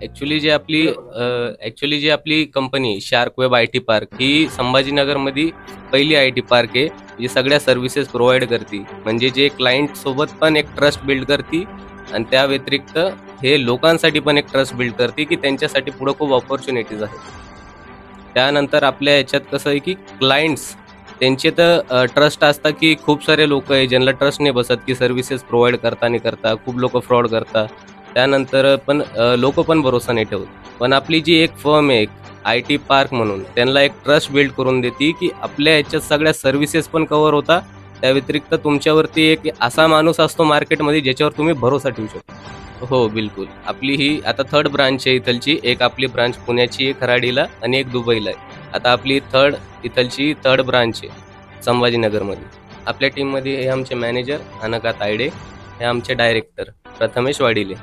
Actually जी आपली company shark web I T park ही संभाजीनगरमध्ये पहिली आय टी पार्क आहे जी सगळ्या सर्व्हिसेस प्रोव्हाइड करते. म्हणजे जे क्लायंट सोबत पण एक ट्रस्ट बिल्ड करते आणि त्या व्यतिरिक्त हे लोकांसाठी पण एक ट्रस्ट बिल्ड करते की त्यांच्यासाठी पुढे खूप ऑपॉर्च्युनिटीज आहेत. त्यानंतर आपल्या याच्यात कसं आहे की क्लायंट्स त्यांचे तर ट्रस्ट असतात की खूप सारे लोक आहे ज्यांना ट्रस्ट नाही बसत की सर्व्हिसेस प्रोव्हाइड करता खूप लोक फ्रॉड करतात. त्यानंतर पण लोक पण भरोसा नाही ठेवत. पण आपली जी एक फर्म आहे आय टी पार्क म्हणून त्यांना एक ट्रस्ट बिल्ड करून देते की आपल्या याच्यात सगळ्या सर्व्हिसेस पण कव्हर होता. त्या व्यतिरिक्त तुमच्यावरती एक असा माणूस असतो मार्केटमध्ये ज्याच्यावर तुम्ही भरोसा ठेवू शकता. हो, बिलकुल. आपली ही आता थर्ड ब्रांच आहे इथलची. एक आपली ब्रांच पुण्याची आहे खराडीला आणि एक दुबईला आहे. आता आपली इथलची थर्ड ब्रांच आहे संभाजीनगरमध्ये. आपल्या टीममध्ये हे आमचे मॅनेजर अनघा तायडे, हे आमचे डायरेक्टर प्रथमेश वाडिले.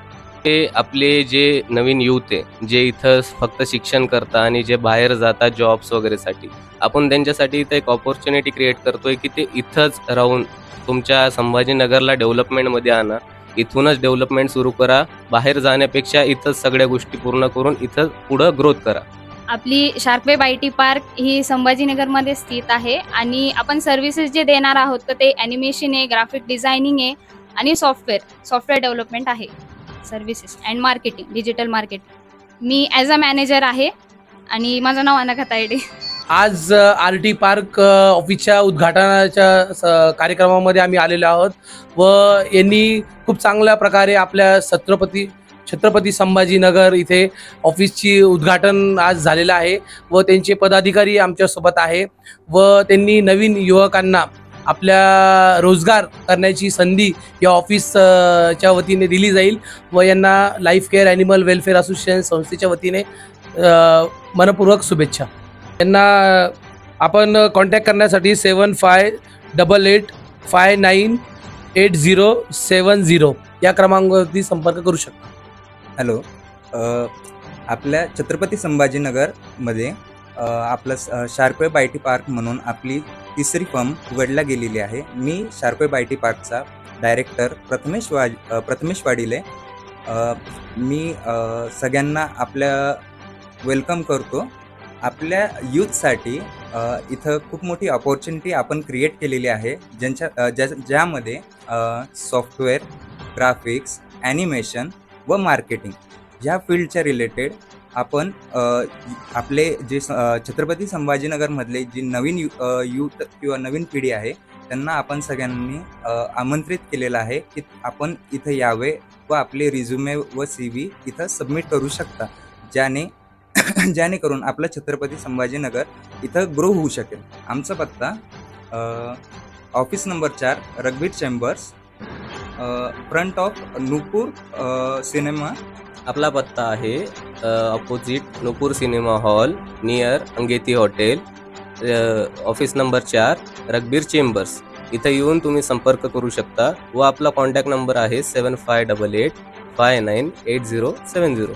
हे आपले जे नवीन यूथ आहे जे इथं फक्त शिक्षण करतात आणि जे बाहेर जातात जॉब्स वगैरेसाठी, आपण त्यांच्यासाठी इथं एक ऑपॉर्च्युनिटी क्रिएट करतोय की ते इथंच राहून तुमच्या संभाजीनगरला डेव्हलपमेंटमध्ये आणा. इथूनच डेव्हलपमेंट सुरू करा. बाहेर जाण्यापेक्षा इथंच सगळ्या गोष्टी पूर्ण करून इथं पुढं ग्रोथ करा. आपली shark web I T park ही संभाजीनगरमध्ये स्थित आहे आणि आपण सर्व्हिसेस जे देणार आहोत तर ते ॲनिमेशन आहे, ग्राफिक डिझायनिंग आहे आणि सॉफ्टवेअर डेव्हलपमेंट आहे, services and marketing, digital marketing. Me as a manager आहे आणि माझं नाव अनघा तायडे. आज आर टी पार्क ऑफिसच्या उद्घाटनाच्या कार्यक्रमामध्ये आम्ही आलेलो आहोत व यांनी खूप चांगल्या प्रकारे आपल्या छत्रपती संभाजीनगर इथे ऑफिसची उद्घाटन आज झालेलं आहे व त्यांचे पदाधिकारी आमच्यासोबत आहे व त्यांनी नवीन युवकांना आपल्या रोजगार करण्याची संधी या ऑफिसच्या वतीने दिली जाईल व यांना life care animal welfare association संस्थेच्या वतीने मनपूर्वक शुभेच्छा. त्यांना आपण कॉन्टॅक्ट करण्यासाठी 7588598070 या क्रमांकावरती संपर्क करू शकता. हॅलो, आपल्या छत्रपती संभाजीनगरमध्ये आपलं shark web I T park म्हणून आपली तिसरी फर्म उघडला गेलेली आहे. मी शार्क वेब आय टी पार्कचा डायरेक्टर प्रथमेश वाडिले. मी सगळ्यांना आपल्या वेलकम करतो. आपल्या यूथसाठी इथं खूप मोठी ऑपॉर्च्युनिटी आपण क्रिएट केलेली आहे ज्यामध्ये सॉफ्टवेअर, ग्राफिक्स, ॲनिमेशन व मार्केटिंग ह्या फील्डच्या रिलेटेड आपण आपले जे छत्रपती संभाजीनगरमधले जी नवीन यूथ किंवा नवीन पिढी आहे त्यांना आपण सगळ्यांनी आमंत्रित केलेलं आहे की आपण इथं यावे व आपले रिझ्युमे व CV इथं सबमिट करू शकता, जेणेकरून आपलं छत्रपती संभाजीनगर इथं ग्रो होऊ शकेल. आमचा पत्ता office number 4, Raghbir chambers, front of Nupur cinema. आपला पत्ता आहे opposite Nupur cinema hall near Angeti hotel, office number 4, Raghbir chambers. इथं येऊन तुम्ही संपर्क करू शकता व आपला कॉन्टॅक्ट नंबर आहे 7588598070.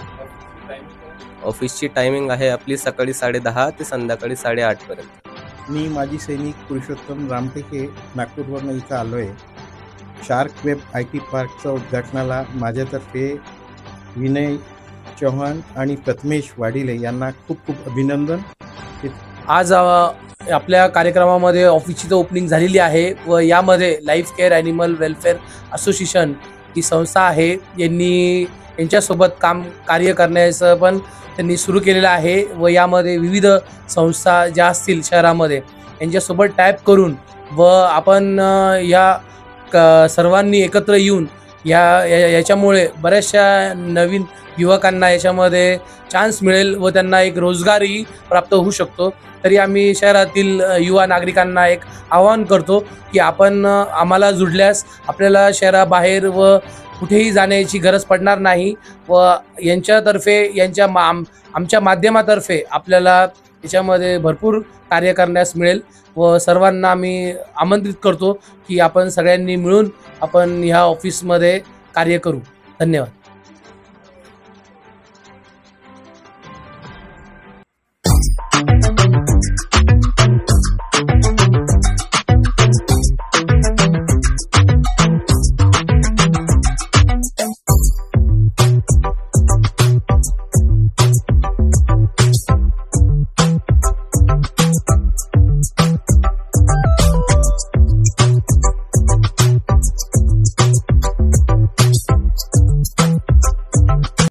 ऑफिसची टायमिंग आहे आपली सकाळी 10:30 ते संध्याकाळी 8:30 पर्यंत. मी माजी सैनिक पुरुषोत्तम रामटेके नागपूरवरून इथं आलो आहे. शार्क वेब आय टी पार्कच्या उद्घाटनाला माझ्यातर्फे विनय चौहान आणि प्रथमेश वाडिले यांना खूप खूप अभिनंदन. आज आपल्या कार्यक्रमामध्ये ऑफिसची तर ओपनिंग झालेली आहे व यामध्ये life care animal welfare association ही संस्था आहे. यांच्यासोबत कार्य करण्याचं पण त्यांनी सुरू केलेलं आहे व यामध्ये विविध संस्था ज्या असतील शहरामध्ये यांच्यासोबत टॅप करून व आपण या सर्वांनी एकत्र येऊन याच्यामुळे बऱ्याचशा नवीन युवकांना याच्यामध्ये चान्स मिळेल व त्यांना एक रोजगारही प्राप्त होऊ शकतो. तरी आम्ही शहरातील युवा नागरिकांना एक आवाहन करतो की आपण आम्हाला जुडल्यास आपल्याला शहराबाहेर व कुठेही जाण्याची गरज पडणार नाही व यांच्यातर्फे आमच्या माध्यमातर्फे आपल्याला याच्यामध्ये भरपूर कार्य करण्यास मिळेल व सर्वांना आम्ही आमंत्रित करतो की आपण सगळ्यांनी मिळून आपण ह्या ऑफिसमध्ये कार्य करू. धन्यवाद.